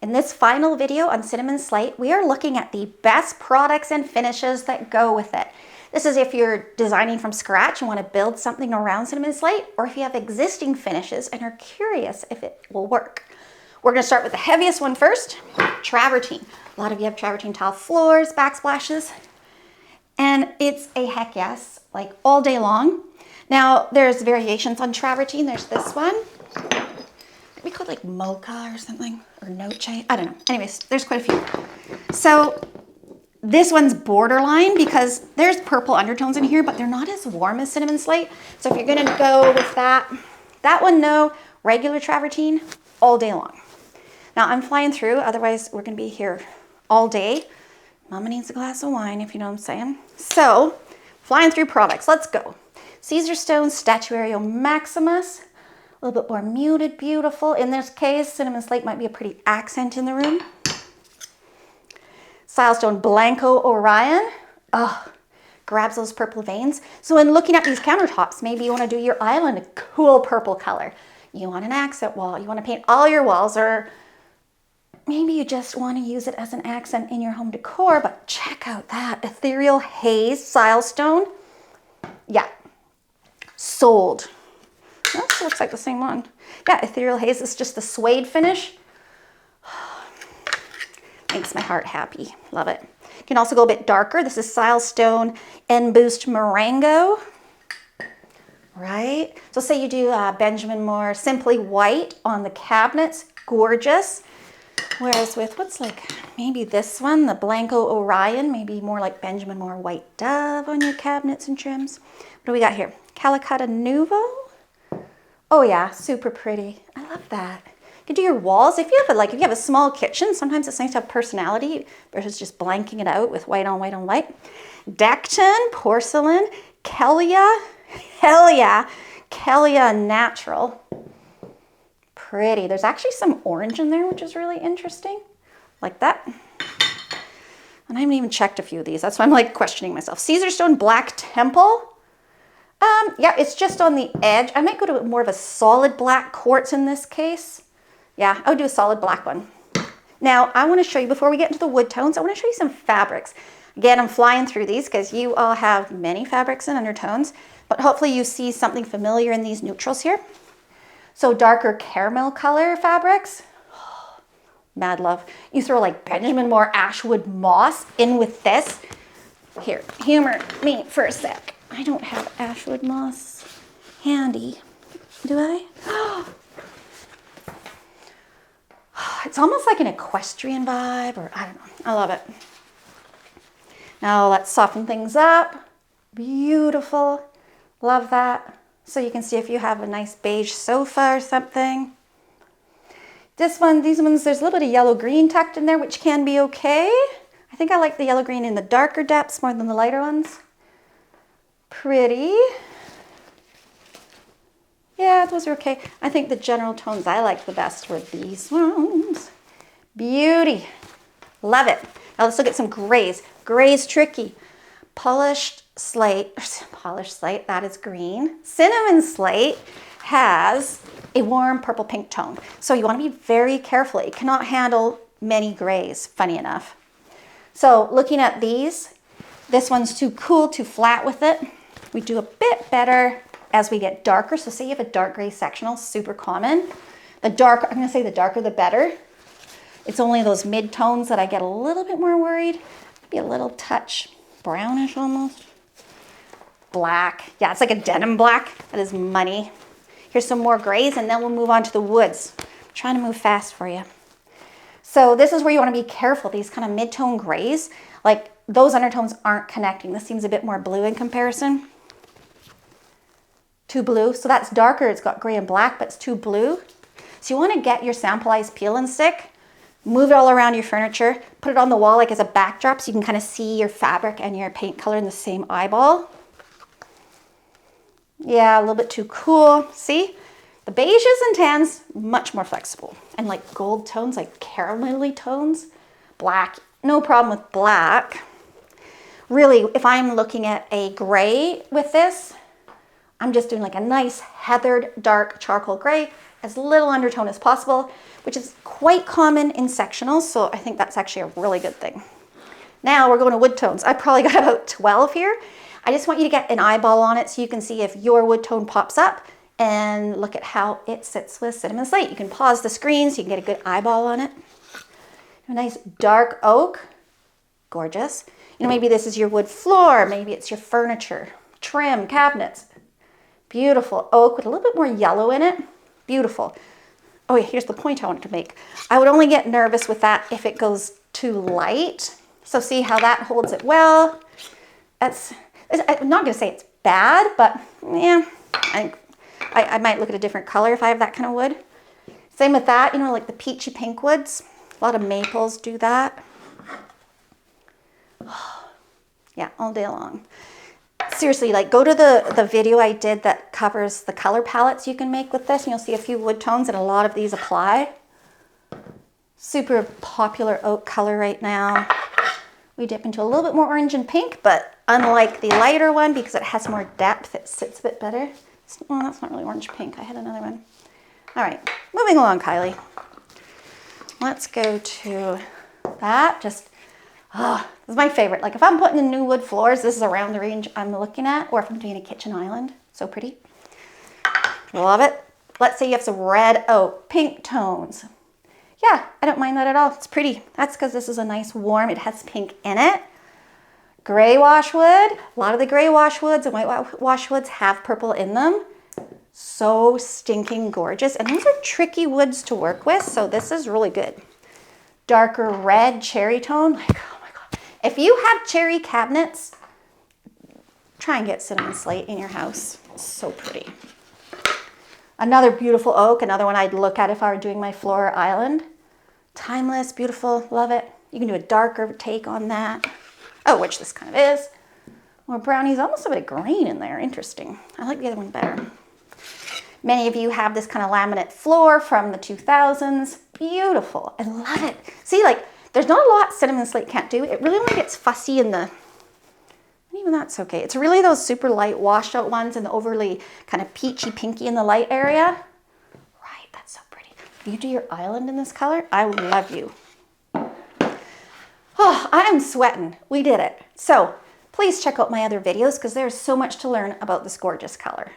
In this final video on Cinnamon Slate, we are looking at the best products and finishes that go with it. This is if you're designing from scratch and want to build something around Cinnamon Slate, or if you have existing finishes and are curious if it will work. We're going to start with the heaviest one first, Travertine. A lot of you have Travertine tile floors, backsplashes, and it's a heck yes, like all day long. Now, there's variations on Travertine. There's this one. We call it like mocha or something, or noche, I don't know. Anyways, there's quite a few. So this one's borderline because there's purple undertones in here, but they're not as warm as Cinnamon Slate. So if you're gonna go with that one, no, regular Travertine all day long. Now I'm flying through, otherwise we're gonna be here all day. Mama needs a glass of wine, if you know what I'm saying. So, flying through products, let's go. Caesar Stone Statuario Maximus. A little bit more muted, beautiful. In this case, Cinnamon Slate might be a pretty accent in the room. Silestone Blanco Orion. Oh, grabs those purple veins. So in looking at these countertops, maybe you want to do your island a cool purple color. You want an accent wall. You want to paint all your walls, or maybe you just want to use it as an accent in your home decor, but check out that Ethereal Haze Silestone. Yeah, sold. That looks like the same one. Yeah, Ethereal Haze is just the suede finish. Makes my heart happy. Love it. You can also go a bit darker. This is Silestone N-Boost Marengo. Right? So say you do Benjamin Moore Simply White on the cabinets. Gorgeous. Whereas with what's like maybe this one, the Blanco Orion, maybe more like Benjamin Moore White Dove on your cabinets and trims. What do we got here? Calicut Nuvo. Oh yeah, super pretty. I love that. You can do your walls. If you have a small kitchen, sometimes it's nice to have personality versus just blanking it out with white on white on white. Decton, porcelain, Kelia, hell yeah, Kelia Natural. Pretty. There's actually some orange in there, which is really interesting. Like that. And I haven't even checked a few of these. That's why I'm like questioning myself. Caesar Stone Black Temple. Yeah, it's just on the edge. I might go to more of a solid black quartz in this case. Yeah, I would do a solid black one. Now, I want to show you, before we get into the wood tones, I want to show you some fabrics. Again, I'm flying through these because you all have many fabrics and undertones, but hopefully you see something familiar in these neutrals here. So darker caramel color fabrics. Mad love. You throw like Benjamin Moore Ashwood Moss in with this. Here, humor me for a sec. I don't have Ashwood Moss handy, do I? It's almost like an equestrian vibe, or I don't know. I love it. Now let's soften things up. Beautiful. Love that. So you can see if you have a nice beige sofa or something. These ones, there's a little bit of yellow-green tucked in there, which can be okay. I think I like the yellow-green in the darker depths more than the lighter ones. Pretty. Yeah, those are okay. I think the general tones I like the best were these ones. Beauty. Love it. Now let's look at some grays. Gray's tricky. Polished slate, that is green. Cinnamon Slate has a warm purple pink tone. So you want to be very careful. It cannot handle many grays, funny enough. So looking at these, this one's too cool, too flat with it. We do a bit better as we get darker. So say you have a dark gray sectional, super common. I'm gonna say the darker the better. It's only those mid-tones that I get a little bit more worried. Maybe a little touch brownish almost. Black, yeah, it's like a denim black. That is money. Here's some more grays and then we'll move on to the woods. I'm trying to move fast for you. So this is where you wanna be careful. These kind of mid-tone grays, like those undertones aren't connecting. This seems a bit more blue in comparison. Too blue, so that's darker. It's got gray and black, but it's too blue. So you want to get your sample-ized peel and stick, move it all around your furniture, put it on the wall like as a backdrop so you can kind of see your fabric and your paint color in the same eyeball. Yeah, a little bit too cool. See? The beiges and tans, much more flexible. And like gold tones, like caramelly tones. Black, no problem with black. Really, if I'm looking at a gray with this, I'm just doing like a nice heathered dark charcoal gray. as little undertone as possible, which is quite common in sectionals, so I think that's actually a really good thing. Now we're going to wood tones. I probably got about 12 here. I just want you to get an eyeball on it so you can see if your wood tone pops up and look at how it sits with Cinnamon Slate. You can pause the screen so you can get a good eyeball on it. A nice dark oak, gorgeous. You know, maybe this is your wood floor, maybe it's your furniture, trim, cabinets. Beautiful oak with a little bit more yellow in it. Beautiful. Oh yeah, here's the point I wanted to make. I would only get nervous with that if it goes too light. So see how that holds it well. I'm not gonna say it's bad, but yeah, I might look at a different color if I have that kind of wood. Same with that, you know, like the peachy pink woods. A lot of maples do that. Yeah, all day long. Seriously, like go to the video I did that covers the color palettes you can make with this, and you'll see a few wood tones and a lot of these apply. Super popular oak color right now. We dip into a little bit more orange and pink, but unlike the lighter one, because it has more depth, it sits a bit better. Well, that's not really orange pink. I had another one. All right, moving along, Kylie. Let's go to that. Just, this is my favorite. Like if I'm putting in new wood floors, this is around the range I'm looking at, or if I'm doing a kitchen island. So pretty. Love it. Let's say you have some red oak, pink tones. Yeah, I don't mind that at all. It's pretty. That's because this is a nice warm, it has pink in it. Gray washwood. A lot of the gray washwoods and white washwoods have purple in them. So stinking gorgeous. And these are tricky woods to work with, so this is really good. Darker red cherry tone. Like, oh my God. If you have cherry cabinets, try and get Cinnamon Slate in your house. It's so pretty. Another beautiful oak, another one I'd look at if I were doing my floor island. Timeless, beautiful, love it. You can do a darker take on that. Oh, which this kind of is. More brownies, almost a bit of green in there. Interesting. I like the other one better. Many of you have this kind of laminate floor from the 2000s. Beautiful. I love it. See, like, there's not a lot Cinnamon Slate can't do. It really only gets fussy in the, even that's okay. It's really those super light washed out ones and the overly kind of peachy pinky in the light area. Right, that's so pretty. If you do your island in this color, I would love you. Oh, I am sweating. We did it. So please check out my other videos because there's so much to learn about this gorgeous color.